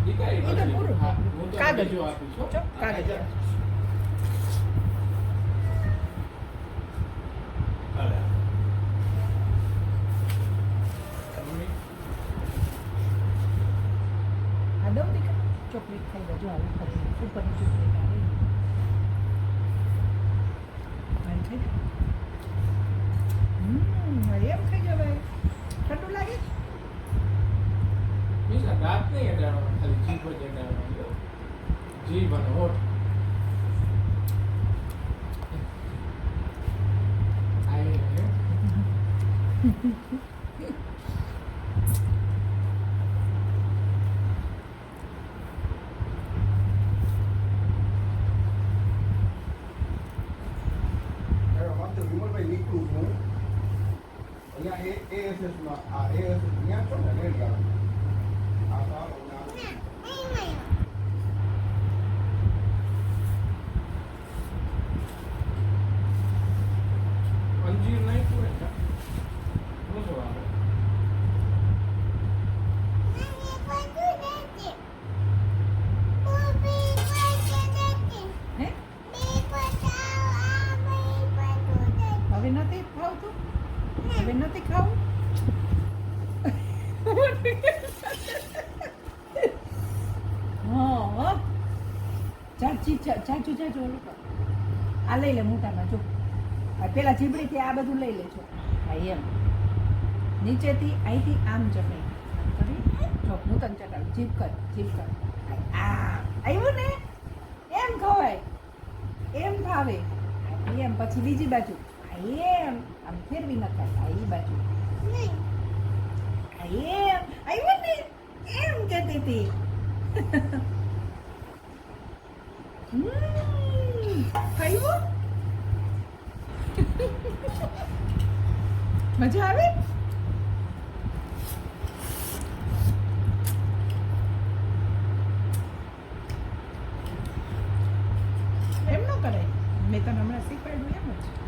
એ તો પૂરું કાગળ જો કાગળ આ દઉં દીકરા ચોકલેટ ખાઈ લેજો હાલ ઉપરની ચોકલેટ આવે ખાઈ એમ ખાઈ જવાય ઠંડુ લાગે દાંત નહીં અડાડવાનો ખાલી જીભ જ અડાડવાનો જીભ અને હોઠ અંજીર નહીં પૂરે શું જવાબ હવે નથી ખાવતું હવે નથી ખાવું હા ચાચુ આ લઈ લે મોટામાં જો પેલા જીબડીથી આ બધું લઈ લેજો હા એમ નીચેથી અહીંથી આમ ચટણી કરી જો હું તને ચટાડું જીભ કર આ આવ્યું ને એમ ખવાય એમ ભાવે એમ પછી બીજી બાજુ એમ આમ ફેરવી નખાય આ એ બાજુ એમ આવ્યું ને એમ કહેતી હતી ખાયું મજા આવે એમ ન કરાય મેં તને હમણાં શીખવાડ્યું એમ જ